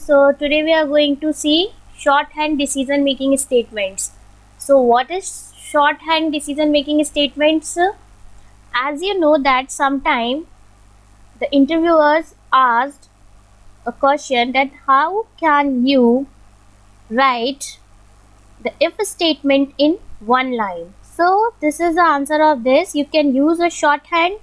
So today we are going to see shorthand decision making statements. So what is shorthand decision making statements? As you know that sometime the interviewers asked a question that how can you write the if statement in one line. So this is the answer of this. You can use a shorthand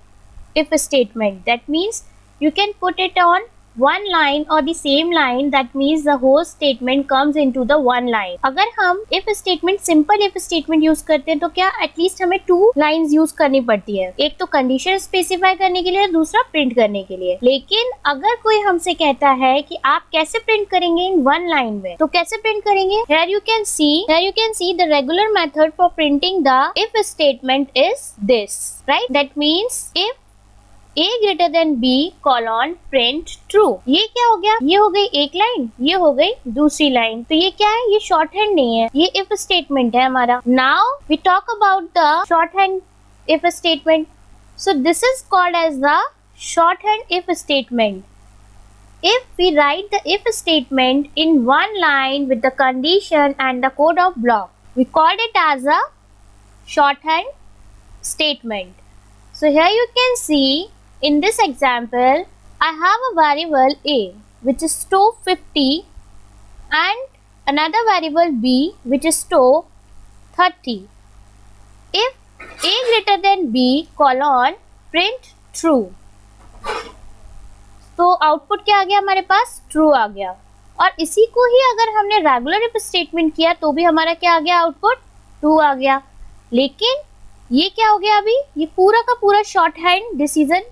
if statement. That means you can put it on one line or the same line. That means the whole statement comes into the one line. अगर हम if statement simple if statement use करते हैं तो क्या at least हमें 2 lines use करनी पड़ती है, एक तो कंडीशन स्पेसिफाई करने के लिए, दूसरा प्रिंट करने के लिए. लेकिन अगर कोई हमसे कहता है कि आप कैसे प्रिंट करेंगे इन वन लाइन में, तो कैसे प्रिंट करेंगे? Here you can see the regular method for printing the if statement is this, right? That means if A greater than B colon print true. ये क्या हो गया? ये हो गई एक लाइन, ये हो गई दूसरी लाइन. तो ये क्या है? ये शॉर्ट हैंड नहीं है, ये इफ स्टेटमेंट है हमारा. Now we talk about the short hand if statement. So this is called as the short hand if statement. If we write the if statement in one line with the condition and the code of block, we called it as a shorthand statement. So here you can see in this example, I have a variable a which is store 50 and another variable b which is store 30. If a greater than b colon print true. तो output क्या आ गया हमारे पास? True आ गया. और इसी को ही अगर हमने रेगुलर इफ स्टेटमेंट किया तो भी हमारा क्या आ गया? आउटपुट ट्रू आ गया. लेकिन ये क्या हो गया? अभी ये पूरा का पूरा short hand decision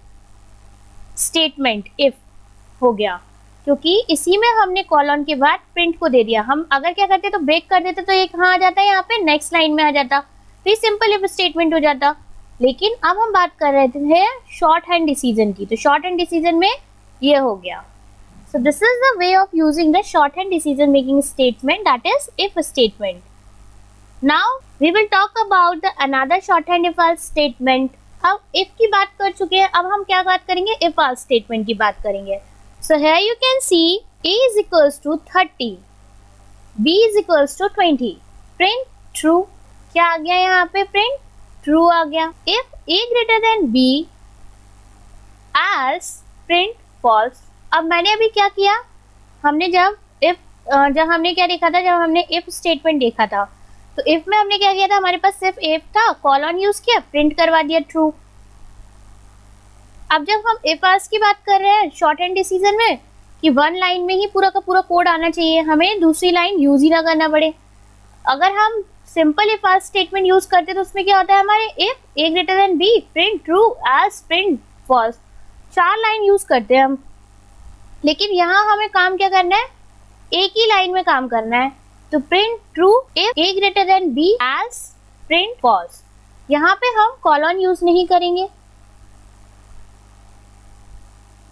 statement if हो गया, क्योंकि इसी में हमने कॉलन के बाद प्रिंट को दे दिया. हम अगर क्या करते तो ब्रेक कर देते तो ये कहाँ आ जाता है? यहाँ पे नेक्स्ट लाइन में आ जाता, तो ये सिंपल इफ स्टेटमेंट हो जाता. लेकिन अब हम बात कर रहे थे शॉर्ट हैंड डिसीजन की, तो शॉर्ट हैंड डिसीजन में ये हो गया. So this is the way of using the short hand decision making statement, that is if statement. Now we will talk about the another short hand if else statement. अब if की बात कर चुके हैं, अब हम क्या बात करेंगे? इफ एल्स स्टेटमेंट की बात करेंगे. So here you can see a is equals to 30, b is equals to 20. Print true. क्या आ गया यहाँ पे? प्रिंट ट्रू आ गया. If a greater than b as print false. अब मैंने अभी क्या किया? हमने जब हमने क्या देखा था? जब हमने इफ स्टेटमेंट देखा था, तो इफ में हमने क्या किया था? हमारे पास सिर्फ इफ था, कॉलन यूज किया, प्रिंट करवा दिया ट्रू. अब जब हम इफ एल्स की बात कर रहे हैं शॉर्ट हैंड डिसीजन में कि वन लाइन में ही पूरा का पूरा कोड आना चाहिए, हमें दूसरी लाइन यूज ही ना करना पड़े. अगर हम simple if else statement use करते तो उसमें क्या होता है? हमारे if A greater than B print true as print false, 4 line use करते हैं हम. लेकिन यहाँ हमें काम क्या करना है? एक ही लाइन में काम करना है. तो print true if A greater than B as print false. यहाँ पे हम कॉलन यूज नहीं करेंगे.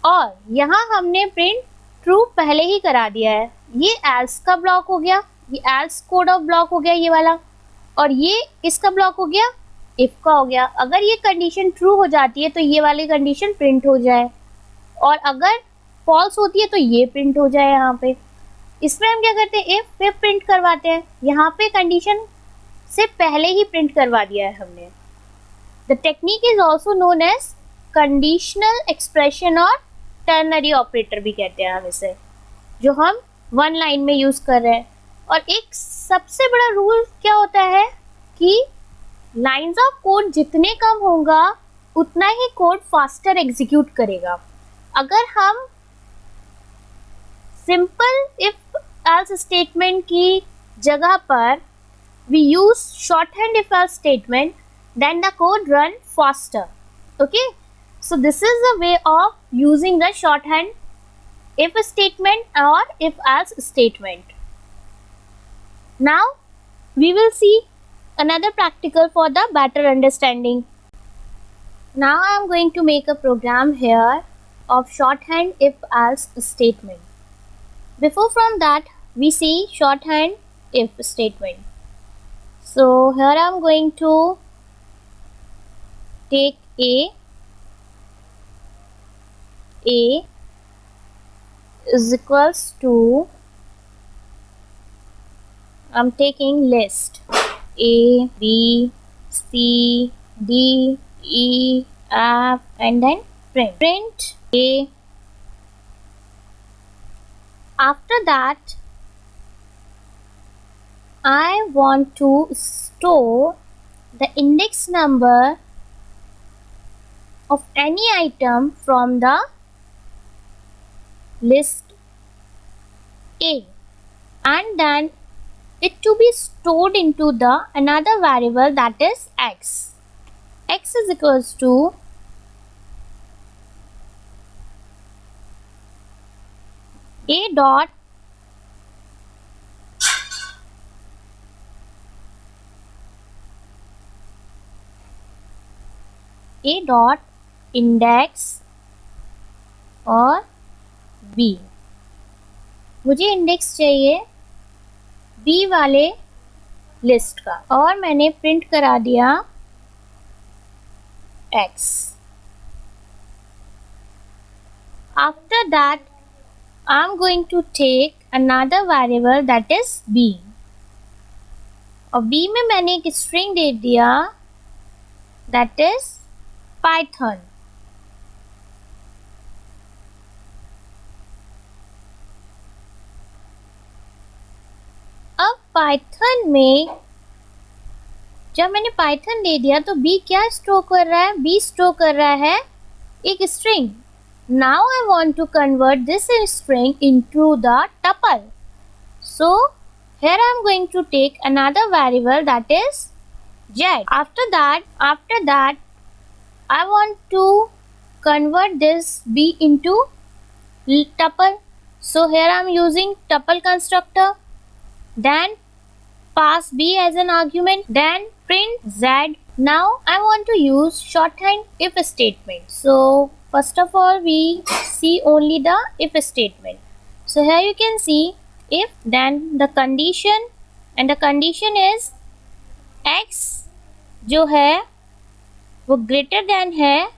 और यहाँ हमने प्रिंट ट्रू पहले ही करा दिया है. ये एल्स का ब्लॉक हो गया, ये एल्स कोड ऑफ ब्लॉक हो गया ये वाला, और ये इसका ब्लॉक हो गया इफ का हो गया. अगर ये कंडीशन ट्रू हो जाती है तो ये वाली कंडीशन प्रिंट हो जाए, और अगर फॉल्स होती है तो ये प्रिंट हो जाए. यहाँ पे इसमें हम क्या करते हैं? इफ पे प्रिंट करवाते हैं. यहाँ पे कंडीशन से पहले ही प्रिंट करवा दिया है हमने. The technique is also known as conditional expression और टर्नरी ऑपरेटर भी कहते हैं हम इसे, जो हम वन लाइन में यूज कर रहे हैं. और एक सबसे बड़ा रूल क्या होता है कि लाइन्स ऑफ कोड जितने कम होगा उतना ही कोड फास्टर एग्जीक्यूट करेगा. अगर हम सिंपल इफ एल्स स्टेटमेंट की जगह पर we use short hand if else statement, then the code run faster. Okay, so this is the way of using the short hand if statement or if else statement. Now we will see another practical for the better understanding. Now I am going to make a program here of shorthand if else statement. Before from that we see shorthand if statement. So here I am going to take a is equals to, I'm taking list A, B, C, D, E, F, and then print. Print A. After that, I want to store the index number of any item from the list A, and then it to be stored into the another variable, that is x. X is equals to A dot index और B. मुझे index चाहिए B वाले list का और मैंने print करा दिया x. After that, I'm going to take another variable, that is B. और B में मैंने एक स्ट्रिंग दे दिया, that is Python. अब Python में जब मैंने Python दे दिया तो B क्या स्टोर कर रहा है? B स्टोर कर रहा है एक string. Now I want to convert this string into the tuple. So here I am going to take another variable, that is z. After that I want to convert this B into tuple. So here I am using tuple constructor. Then pass B as an argument. Then print z. Now I want to use shorthand if statement. So first of all we see only the if statement. So here you can see if, then the condition, and the condition is x जो है वो greater than है,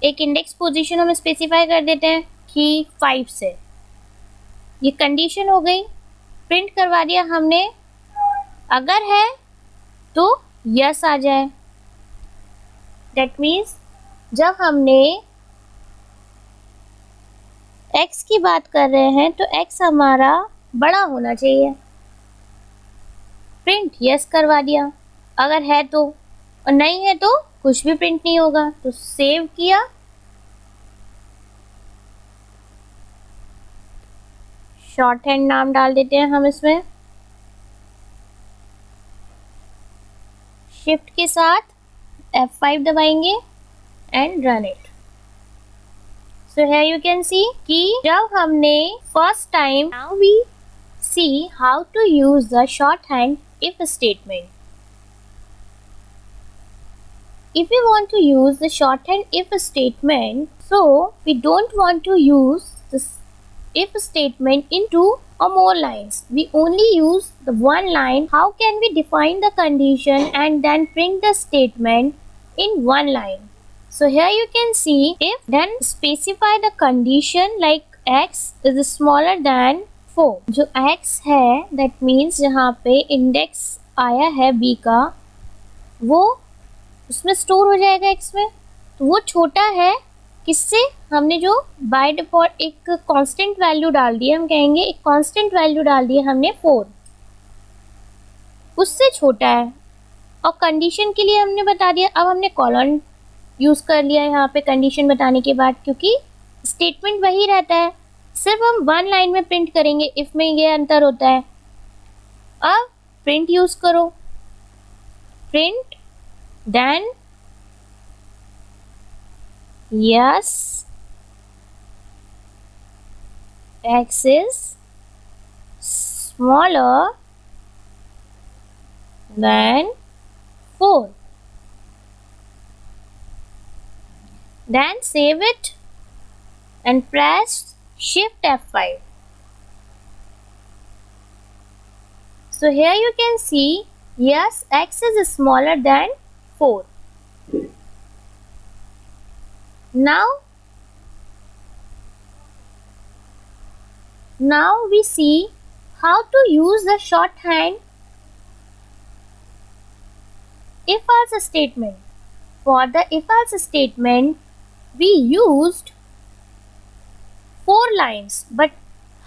एक index position हम specify कर देते हैं कि 5 से. ये कंडीशन हो गई, प्रिंट करवा दिया हमने. अगर है तो यस आ जाए. दैट मीन्स जब हमने x की बात कर रहे हैं तो x हमारा बड़ा होना चाहिए. प्रिंट यस करवा दिया, अगर है तो, और नहीं है तो कुछ भी प्रिंट नहीं होगा. तो सेव किया, शॉर्ट हैंड नाम डाल देते हैं हम इसमें. शिफ्ट के साथ F5 दबाएंगे and run it. So here you can see कि जब हमने first time, now we see how to use the shorthand if statement. If we want to use the shorthand if statement, so we don't want to use this if statement into or more lines. We only use the one line. How can we define the condition and then print the statement in one line? So here you can see if, then specify the condition like x is smaller than 4. जो x है that means जहाँ पे index आया है b का वो उसमें store हो जाएगा x में. तो वो छोटा है किससे? हमने जो बाय डिफॉल्ट एक कांस्टेंट वैल्यू डाल दी है, हम कहेंगे एक कांस्टेंट वैल्यू डाल दी है हमने 4, उससे छोटा है. और कंडीशन के लिए हमने बता दिया. अब हमने कॉलन यूज़ कर लिया यहाँ पे कंडीशन बताने के बाद, क्योंकि स्टेटमेंट वही रहता है, सिर्फ हम वन लाइन में प्रिंट करेंगे. इफ में ये अंतर होता है. अब प्रिंट यूज़ करो, print then yes x is smaller than 4. Then save it and press Shift F5. So here you can see, yes, x is smaller than 4. Now Now we see how to use the shorthand if-else statement. For the if-else statement, we used 4 lines, but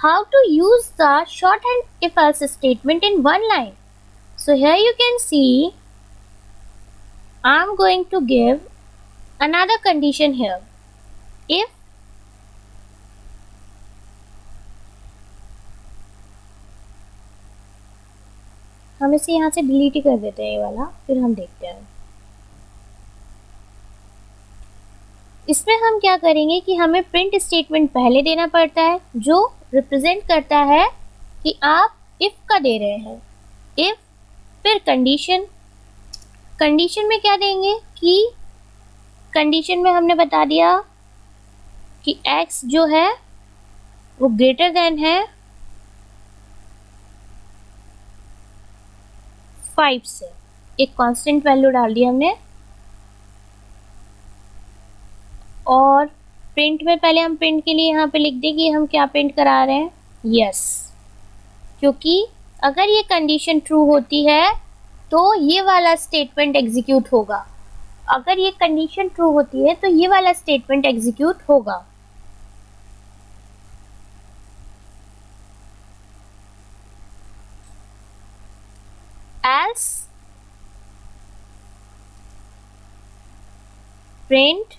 how to use the shorthand if-else statement in 1 line? So here you can see I'm going to give another condition here. If हम इसे यहाँ से delete ही कर देते हैं ये वाला, फिर हम देखते हैं इसमें हम क्या करेंगे कि हमें प्रिंट स्टेटमेंट पहले देना पड़ता है जो रिप्रेजेंट करता है कि आप इफ का दे रहे हैं। इफ फिर कंडीशन, कंडीशन में क्या देंगे कि कंडीशन में हमने बता दिया कि x जो है वो ग्रेटर देन है 5 से, एक कांस्टेंट वैल्यू डाल दी हमने। और प्रिंट में पहले हम प्रिंट के लिए यहाँ पे लिख दें कि हम क्या प्रिंट करा रहे हैं, यस, क्योंकि अगर ये कंडीशन ट्रू होती है तो ये वाला स्टेटमेंट एग्जीक्यूट होगा। अगर ये कंडीशन ट्रू होती है तो ये वाला स्टेटमेंट एग्जीक्यूट होगा। else print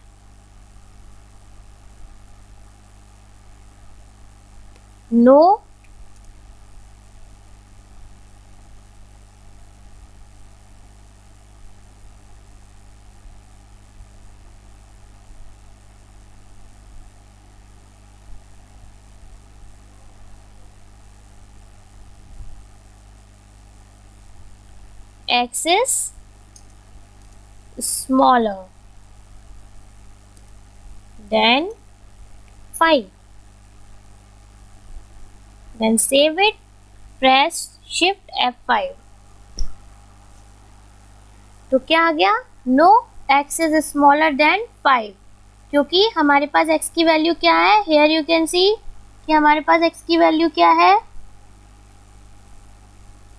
no x is smaller than 5. Then save it, press shift F5. तो क्या आ गया, no x is smaller than 5, क्योंकि हमारे पास x की वैल्यू क्या है, here you can see कि हमारे पास x की वैल्यू क्या है।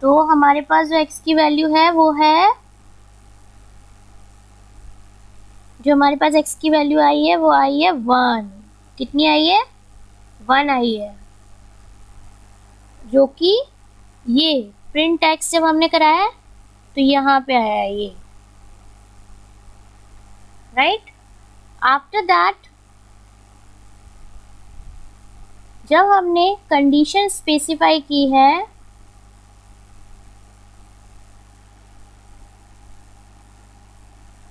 तो हमारे पास जो x की वैल्यू है वो है, जो हमारे पास x की वैल्यू आई है वो आई है 1। कितनी आई है, 1 आई है, जो कि ये प्रिंट x जब हमने कराया तो यहाँ पे आया ये, राइट। आफ्टर दैट जब हमने कंडीशन स्पेसिफाई की है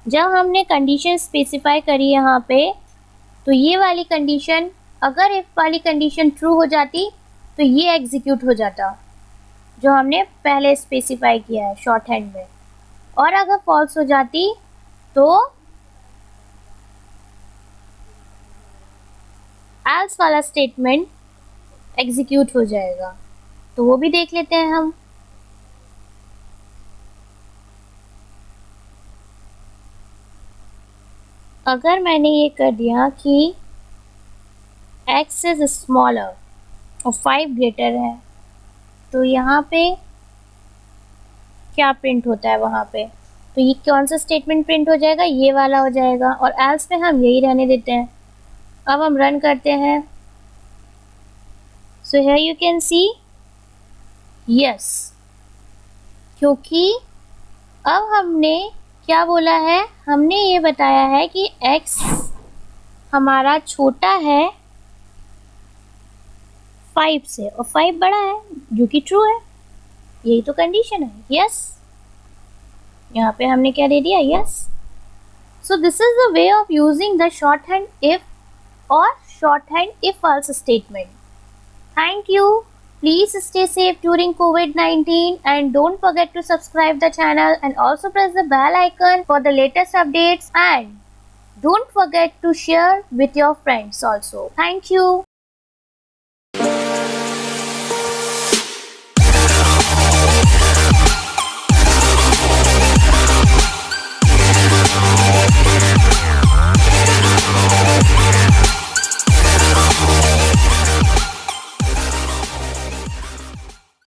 जब हमने कंडीशन स्पेसिफाई करी यहाँ पे, तो ये वाली कंडीशन, अगर इफ वाली कंडीशन ट्रू हो जाती तो ये एग्जीक्यूट हो जाता जो हमने पहले स्पेसिफाई किया है शॉर्ट हैंड में, और अगर फॉल्स हो जाती तो एल्स वाला स्टेटमेंट एग्जीक्यूट हो जाएगा। तो वो भी देख लेते हैं हम। अगर मैंने ये कर दिया कि x इज स्मॉलर और 5 ग्रेटर है, तो यहाँ पे क्या प्रिंट होता है वहाँ पे, तो ये कौन सा स्टेटमेंट प्रिंट हो जाएगा, ये वाला हो जाएगा, और एल्स में हम यही रहने देते हैं। अब हम रन करते हैं, so here you can see yes, क्योंकि अब हमने क्या बोला है, हमने ये बताया है कि x हमारा छोटा है 5 से और 5 बड़ा है, जो कि ट्रू है, यही तो कंडीशन है, यस। यहाँ पे हमने क्या दे दिया, yes. So this is the way of using the short hand if और short hand if else statement. Thank you. Please stay safe during COVID-19 and don't forget to subscribe the channel and also press the bell icon for the latest updates, and don't forget to share with your friends also. Thank you.